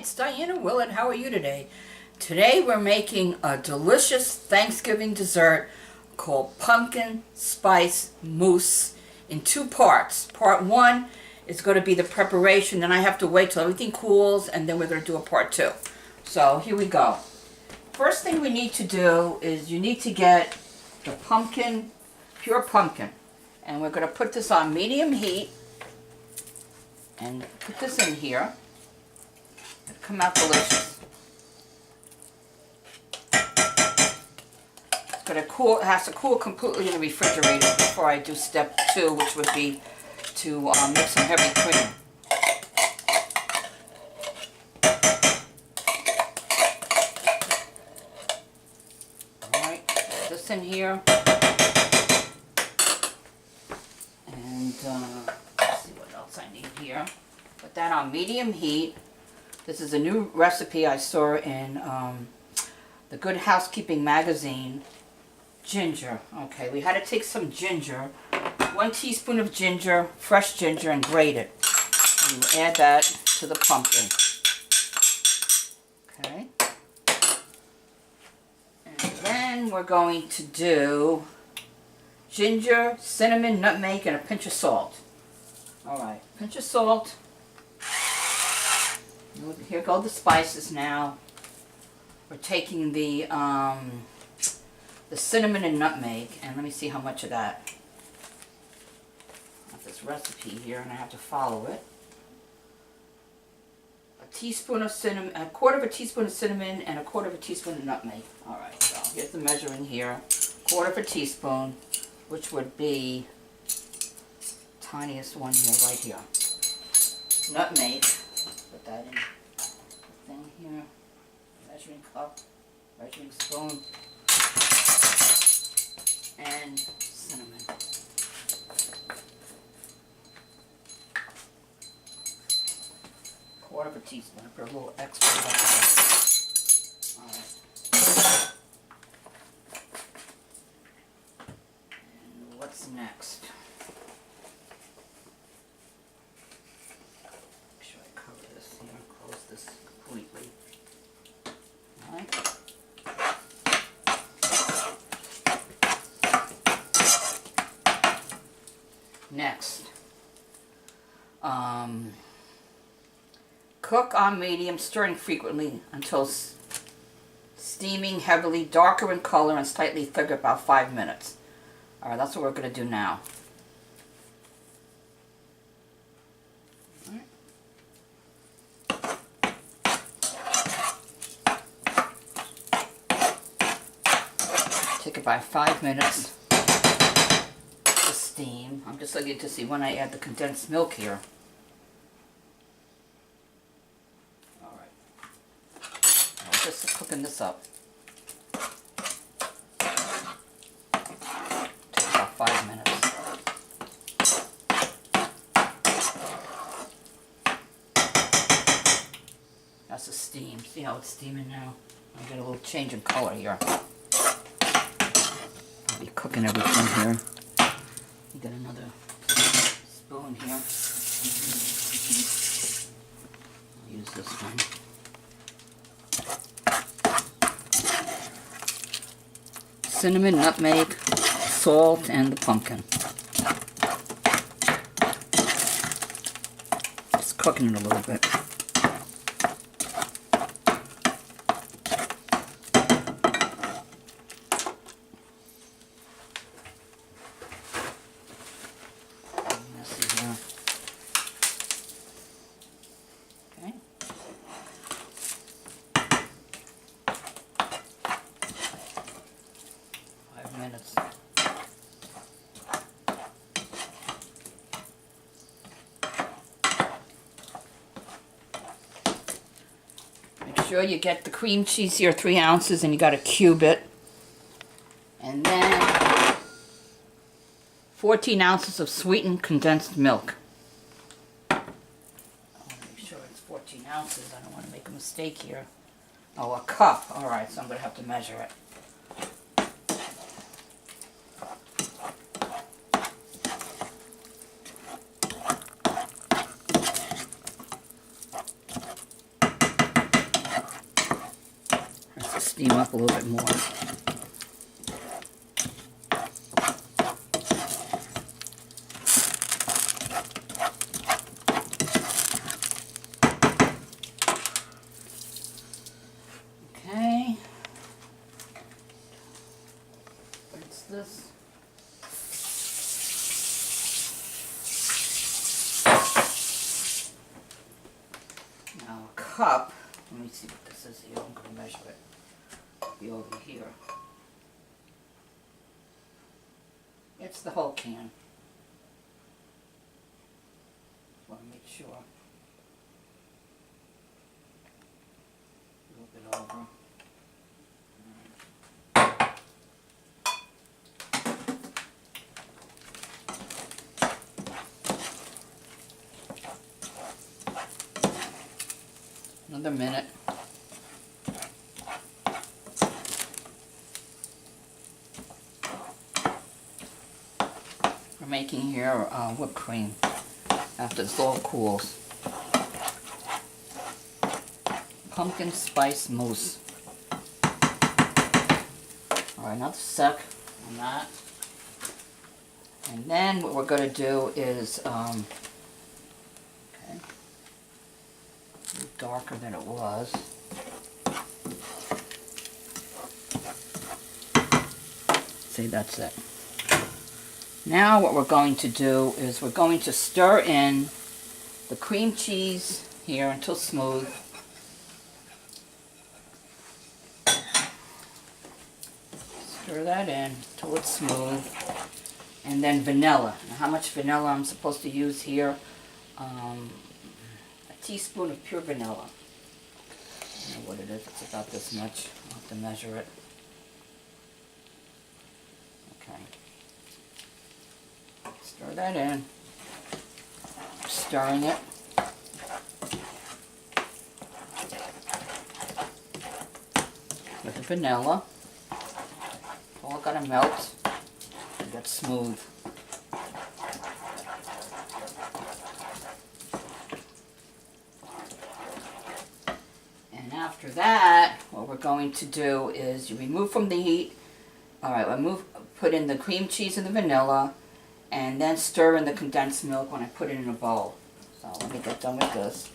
it's Diana Willett. How are you today? Today we're making a delicious Thanksgiving dessert called pumpkin spice mousse in two parts. Part one is going to be the preparation, then I have to wait till everything cools, and then we're going to do a part two. So here we go. First thing we need to do is you need to get the pumpkin, pure pumpkin, and we're going to put this on medium heat and put this in here. It'll come out delicious. It's going to cool. It has to cool completely in the refrigerator before I do step two, which would be to mix some heavy cream. Alright, put this in here. And let's see what else I need here. Put that on medium heat. This is a new recipe I saw in the Good Housekeeping magazine. Ginger. Okay, we had to take some ginger. 1 teaspoon of ginger, fresh ginger, and grate it. And you add that to the pumpkin. Okay. And then we're going to do ginger, cinnamon, nutmeg, and a pinch of salt. Alright, pinch of salt. Here go the spices now. We're taking the cinnamon and nutmeg, and let me see how much of that. I have this recipe here, and I have to follow it. A teaspoon of cinnamon, a quarter of a teaspoon of cinnamon, and a quarter of a teaspoon of nutmeg. All right, so here's the measuring here. Quarter of a teaspoon, which would be tiniest one here, right here. Nutmeg. Put that in the thing here. Measuring cup, measuring spoon. And cinnamon. Quarter of a teaspoon. I put a little extra left there. Alright. And what's next? Make sure I cover this here and close this completely. Alright. Next, cook on medium, stirring frequently until steaming heavily, darker in color and slightly thicker, about 5 minutes. Alright, that's what we're going to do now. Take about 5 minutes. Steam. I'm just looking to see when I add the condensed milk here. Alright. I'm just cooking this up. Take about 5 minutes. That's the steam. See how it's steaming now? I get a little change in color here. I'll be cooking everything here. Get another spoon here. I'll use this one. Cinnamon, nutmeg, salt, and the pumpkin. Just cooking it a little bit. Okay. 5 minutes. Make sure you get the cream cheese here, 3 ounces, and you got to cube it. And then 14 ounces of sweetened condensed milk. I want to make sure it's 14 ounces. I don't want to make a mistake here. Oh, a cup. Alright, so I'm going to have to measure it. steam up a little bit more. Okay. What's this? Now a cup. Let me see what this is here. I'm going to measure it. It'll be over here. It's the whole can. Just want to make sure. A little bit over. Another minute. We're making here whipped cream after this all cools. Pumpkin spice mousse. Alright, another sec on that. And then what we're going to do is, okay, a little darker than it was. See, that's it. Now what we're going to do is we're going to stir in the cream cheese here until smooth. Stir that in until it's smooth. And then vanilla. Now how much vanilla I'm supposed to use here? A teaspoon of pure vanilla. I don't know what it is. It's about this much. I'll have to measure it. Okay. Stir that in. Stirring it. With the vanilla. It's all gotta melt and get smooth. And after that, what we're going to do is you remove from the heat. Alright, put in the cream cheese and the vanilla, and then stir in the condensed milk when I put it in a bowl. So let me get done with this.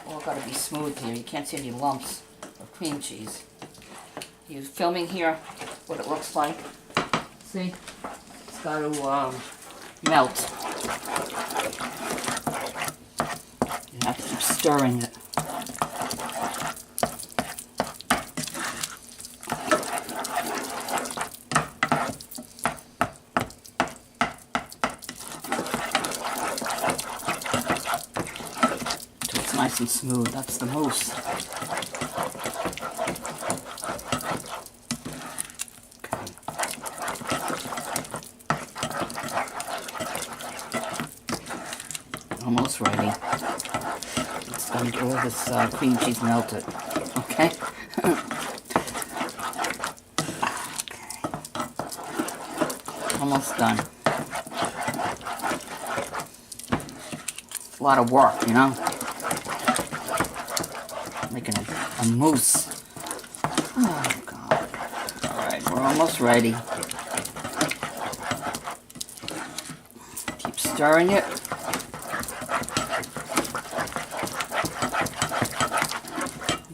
All got to be smooth here. You can't see any lumps of cream cheese. You filming here what it looks like. See? It's got to melt. You have to keep stirring it. Nice and smooth. That's the mousse. Okay. Almost ready. It's going to get all this cream cheese melted. Okay. Okay. Almost done. It's a lot of work, you know. Making a mousse. Oh God. Alright, we're almost ready. Keep stirring it.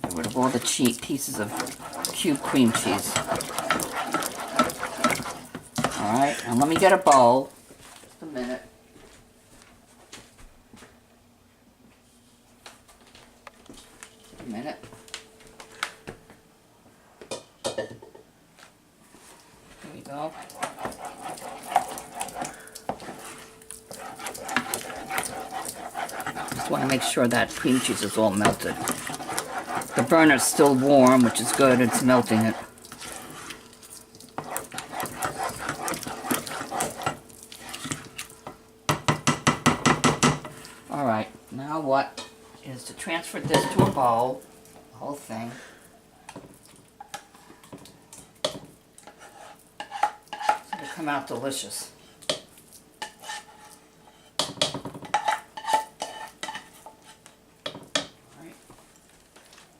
Get rid of all the cheap pieces of cube cream cheese. Alright, and let me get a bowl. Just a minute. Minute. There we go. Just want to make sure that cream cheese is all melted. The burner's still warm, which is good. It's melting it. Alright, now what is to transfer this to a bowl, the whole thing. It'll come out delicious. Alright.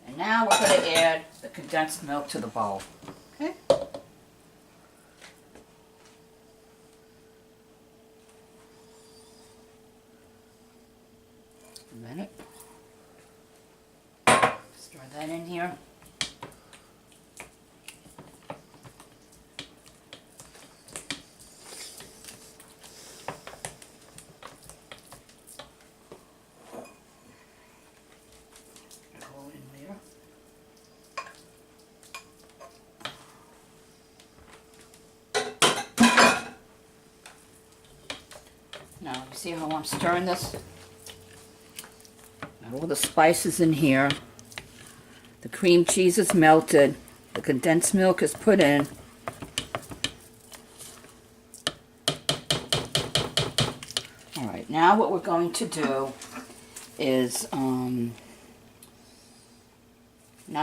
And now we're going to add the condensed milk to the bowl. Okay? A minute. Stir that in here. Go in there. Now, you see how I'm stirring this? Got all the spices in here. The cream cheese is melted. The condensed milk is put in. Alright, now what we're going to do is, now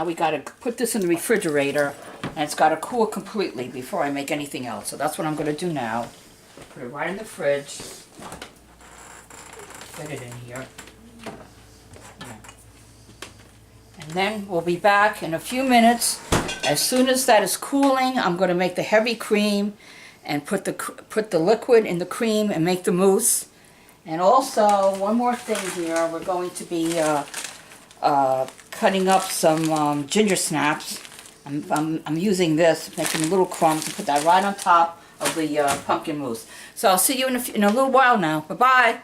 we got to put this in the refrigerator, and it's got to cool completely before I make anything else. So that's what I'm going to do now. Put it right in the fridge. Put it in here. And then we'll be back in a few minutes. As soon as that is cooling, I'm going to make the heavy cream and put the liquid in the cream and make the mousse. And also, one more thing here, we're going to be cutting up some ginger snaps. I'm using this, making little crumbs, and put that right on top of the pumpkin mousse. So I'll see you in a little while now. Bye-bye.